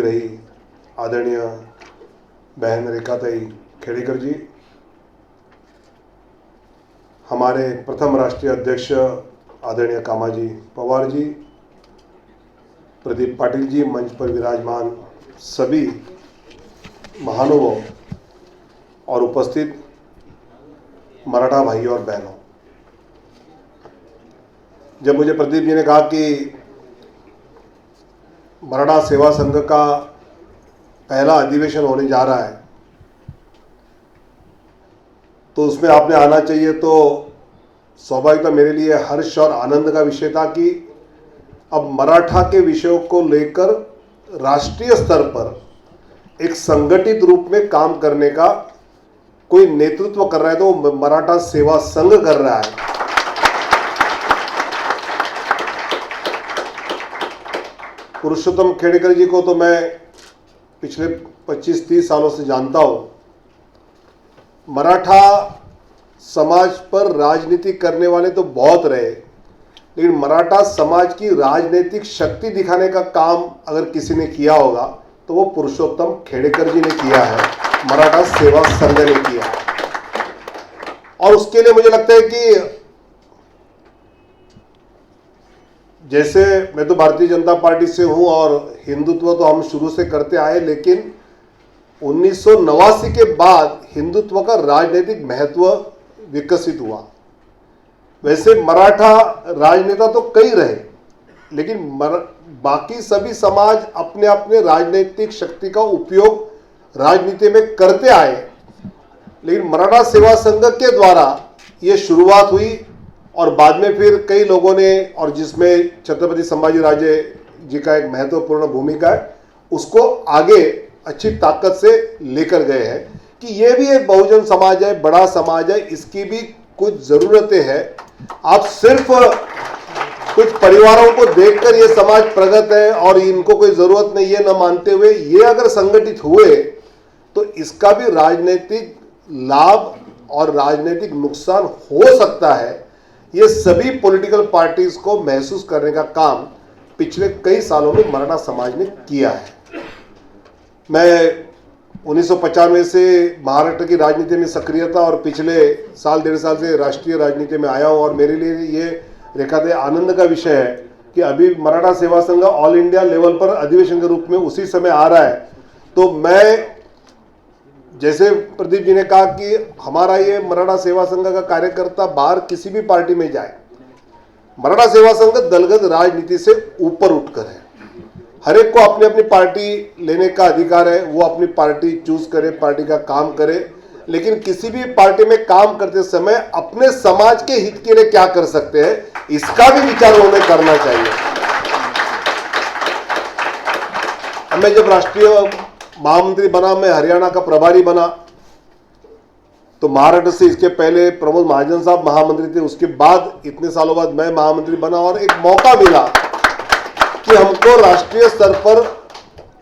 रही आदरणीय बहन रेखाताई खेड़ेकर जी, हमारे प्रथम राष्ट्रीय अध्यक्ष आदरणीय कामाजी पवार जी, प्रदीप पाटिल जी, मंच पर विराजमान सभी महानुभाव और उपस्थित मराठा भाइयों और बहनों, जब मुझे प्रदीप जी ने कहा कि मराठा सेवा संघ का पहला अधिवेशन होने जा रहा है तो उसमें आपने आना चाहिए, तो स्वाभाविकता मेरे लिए हर्ष और आनंद का विषय था कि अब मराठा के विषयों को लेकर राष्ट्रीय स्तर पर एक संगठित रूप में काम करने का कोई नेतृत्व कर रहा है तो मराठा सेवा संघ कर रहा है। पुरुषोत्तम खेड़ेकर जी को तो मैं पिछले 25-30 सालों से जानता हूं। मराठा समाज पर राजनीति करने वाले तो बहुत रहे, लेकिन मराठा समाज की राजनीतिक शक्ति दिखाने का काम अगर किसी ने किया होगा तो वो पुरुषोत्तम खेड़ेकर जी ने किया है, मराठा सेवा संघ ने किया है। और उसके लिए मुझे लगता है कि जैसे मैं तो भारतीय जनता पार्टी से हूं और हिंदुत्व तो हम शुरू से करते आए, लेकिन 1989 के बाद हिंदुत्व का राजनीतिक महत्व विकसित हुआ। वैसे मराठा राजनेता तो कई रहे, लेकिन बाकी सभी समाज अपने अपने राजनीतिक शक्ति का उपयोग राजनीति में करते आए, लेकिन मराठा सेवा संघ के द्वारा ये शुरुआत हुई और बाद में फिर कई लोगों ने, और जिसमें छत्रपति संभाजी राजे जी का एक महत्वपूर्ण भूमिका है, उसको आगे अच्छी ताकत से लेकर गए हैं कि ये भी एक बहुजन समाज है, बड़ा समाज है, इसकी भी कुछ ज़रूरतें हैं। आप सिर्फ कुछ परिवारों को देखकर ये समाज प्रगत है और इनको कोई ज़रूरत नहीं है न मानते हुए ये अगर संगठित हुए तो इसका भी राजनीतिक लाभ और राजनीतिक नुकसान हो सकता है। ये सभी पॉलिटिकल पार्टीज को महसूस करने का काम पिछले कई सालों में मराठा समाज ने किया है। मैं 1995 से महाराष्ट्र की राजनीति में सक्रिय था और पिछले साल 1.5 साल से राष्ट्रीय राजनीति में आया हूं और मेरे लिए ये रेखाते आनंद का विषय है कि अभी मराठा सेवा संघ ऑल इंडिया लेवल पर अधिवेशन के रूप में उसी समय आ रहा है। तो मैं, जैसे प्रदीप जी ने कहा कि हमारा ये मराठा सेवा संघ का कार्यकर्ता बाहर किसी भी पार्टी में जाए, मराठा सेवा संघ दलगत राजनीति से ऊपर उठकर है। हर एक को अपनी अपनी पार्टी लेने का अधिकार है, वो अपनी पार्टी चूज करे, पार्टी का काम करे, लेकिन किसी भी पार्टी में काम करते समय अपने समाज के हित के लिए क्या कर सकते हैं इसका भी विचार उन्हें करना चाहिए। मैं जब राष्ट्रीय महामंत्री बना, मैं हरियाणा का प्रभारी बना, तो महाराष्ट्र से इसके पहले प्रमोद महाजन साहब महामंत्री थे, उसके बाद इतने सालों बाद मैं महामंत्री बना और एक मौका मिला कि हमको राष्ट्रीय स्तर पर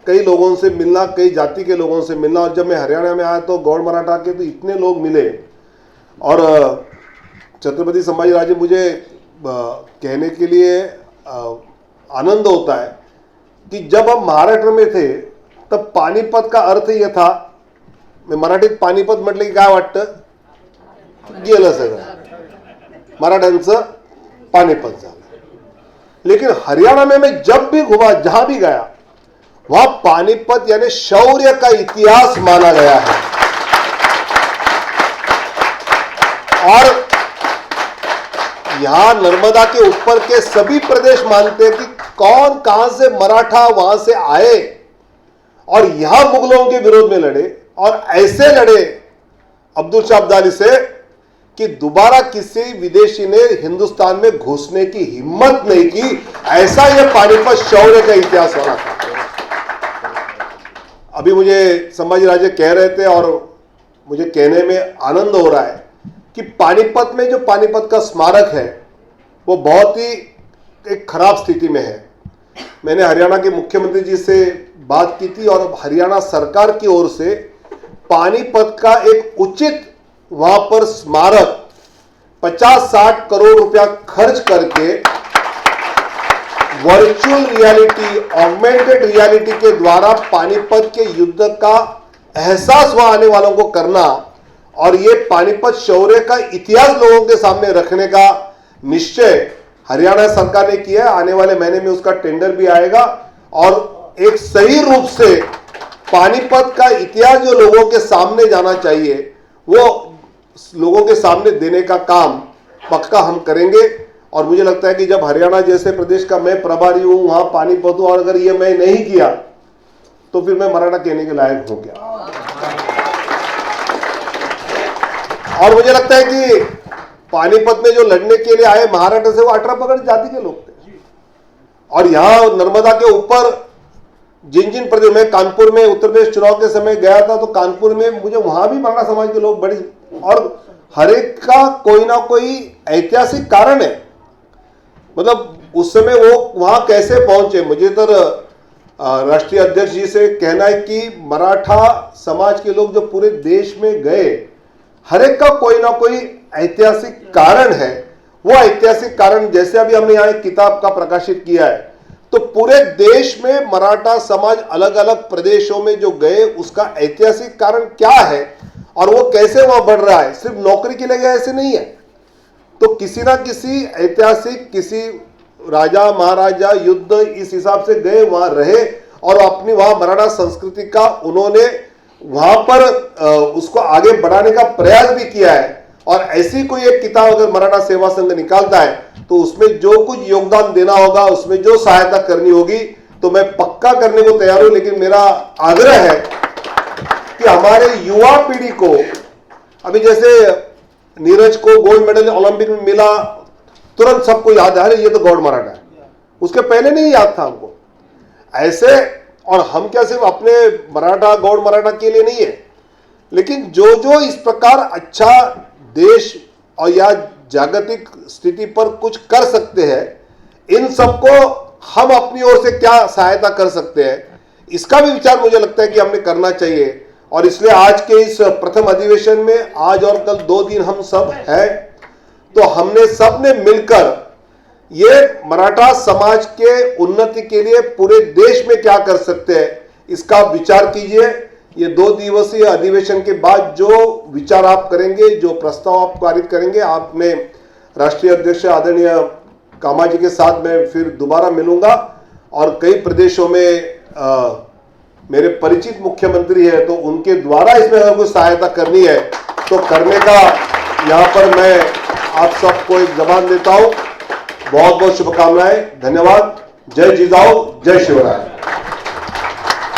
कई लोगों से मिलना, कई जाति के लोगों से मिलना। और जब मैं हरियाणा में आया तो गौड़ मराठा के तो इतने लोग मिले और छत्रपति संभाजी राजे, मुझे कहने के लिए आनंद होता है कि जब हम महाराष्ट्र में थे तब पानीपत का अर्थ यह था, मैं मराठीत पानीपत म्हटलं की काय वाटतं, गेलं सगळं, मराठ्यांचं पानीपत झालं। लेकिन हरियाणा में मैं जब भी घुमा, जहां भी गया, वहां पानीपत यानी शौर्य का इतिहास माना गया है। और यहां नर्मदा के ऊपर के सभी प्रदेश मानते हैं कि कौन कहां से मराठा वहां से आए और यहां मुगलों के विरोध में लड़े, और ऐसे लड़े अब्दुल शाह अब्दाली से कि दोबारा किसी विदेशी ने हिंदुस्तान में घुसने की हिम्मत नहीं की। ऐसा यह पानीपत शौर्य का इतिहास होना था। अभी मुझे संभाजी राजे कह रहे थे और मुझे कहने में आनंद हो रहा है कि पानीपत में जो पानीपत का स्मारक है वो बहुत ही एक खराब स्थिति में है। मैंने हरियाणा के मुख्यमंत्री जी से बात की थी और हरियाणा सरकार की ओर से पानीपत का एक उचित वहां पर स्मारक 50-60 करोड़ रुपया खर्च करके वर्चुअल रियलिटी, ऑगमेंटेड रियलिटी के द्वारा पानीपत के युद्ध का एहसास वहां आने वालों को करना और ये पानीपत शौर्य का इतिहास लोगों के सामने रखने का निश्चय हरियाणा सरकार ने किया है। आने वाले महीने में उसका टेंडर भी आएगा और एक सही रूप से पानीपत का इतिहास जो लोगों के सामने जाना चाहिए वो लोगों के सामने देने का काम पक्का हम करेंगे। और मुझे लगता है कि जब हरियाणा जैसे प्रदेश का मैं प्रभारी हूं, वहां पानीपत हूं, और अगर ये मैं नहीं किया तो फिर मैं मराठा कहने के लायक हो गया। और मुझे लगता है कि पानीपत में जो लड़ने के लिए आए महाराष्ट्र से वो 18 पगड़ जाति के लोग थे। और यहां नर्मदा के ऊपर जिन जिन प्रदेश में, कानपुर में उत्तर प्रदेश चुनाव के समय गया था तो कानपुर में मुझे वहां भी मराठा समाज के लोग बड़ी, और हर एक का कोई ना कोई ऐतिहासिक कारण है। मतलब उस समय वो वहां कैसे पहुंचे, मुझे तो राष्ट्रीय अध्यक्ष जी से कहना है कि मराठा समाज के लोग जो पूरे देश में गए, हर एक का कोई ना कोई ऐतिहासिक कारण है। वो ऐतिहासिक कारण, जैसे अभी हमने यहाँ एक किताब का प्रकाशित किया है, तो पूरे देश में मराठा समाज अलग अलग प्रदेशों में जो गए उसका ऐतिहासिक कारण क्या है और वो कैसे वहां बढ़ रहा है। सिर्फ नौकरी के लिए गए ऐसे नहीं है, तो किसी ना किसी ऐतिहासिक, किसी राजा महाराजा युद्ध इस हिसाब से गए, वहां रहे और अपनी वहां मराठा संस्कृति का उन्होंने वहां पर उसको आगे बढ़ाने का प्रयास भी किया है। और ऐसी कोई एक किताब अगर मराठा सेवा संघ निकालता है तो उसमें जो कुछ योगदान देना होगा, उसमें जो सहायता करनी होगी तो मैं पक्का करने को तैयार हूं। लेकिन मेरा आग्रह है कि हमारे युवा पीढ़ी को, अभी जैसे नीरज को गोल्ड मेडल ओलंपिक में मिला, तुरंत सबको याद है ये तो गौड़ मराठा है, उसके पहले नहीं याद था हमको ऐसे। और हम क्या सिर्फ अपने मराठा गौड़ मराठा के लिए नहीं है, लेकिन जो जो इस प्रकार अच्छा देश और या जागतिक स्थिति पर कुछ कर सकते हैं, इन सबको हम अपनी ओर से क्या सहायता कर सकते हैं, इसका भी विचार मुझे लगता है कि हमने करना चाहिए। और इसलिए आज के इस प्रथम अधिवेशन में, आज और कल 2 दिन हम सब हैं, तो हमने सबने मिलकर ये मराठा समाज के उन्नति के लिए पूरे देश में क्या कर सकते हैं इसका विचार कीजिए। ये 2 दिवसीय अधिवेशन के बाद जो विचार आप करेंगे, जो प्रस्ताव आप पारित करेंगे, आपने राष्ट्रीय अध्यक्ष आदरणीय कामाजी के साथ मैं फिर दोबारा मिलूंगा। और कई प्रदेशों में मेरे परिचित मुख्यमंत्री है, तो उनके द्वारा इसमें अगर कोई सहायता करनी है तो करने का यहाँ पर मैं आप सबको एक जबान देता हूँ। बहुत बहुत शुभकामनाएं, धन्यवाद। जय जिजाऊ, जय शिवराय।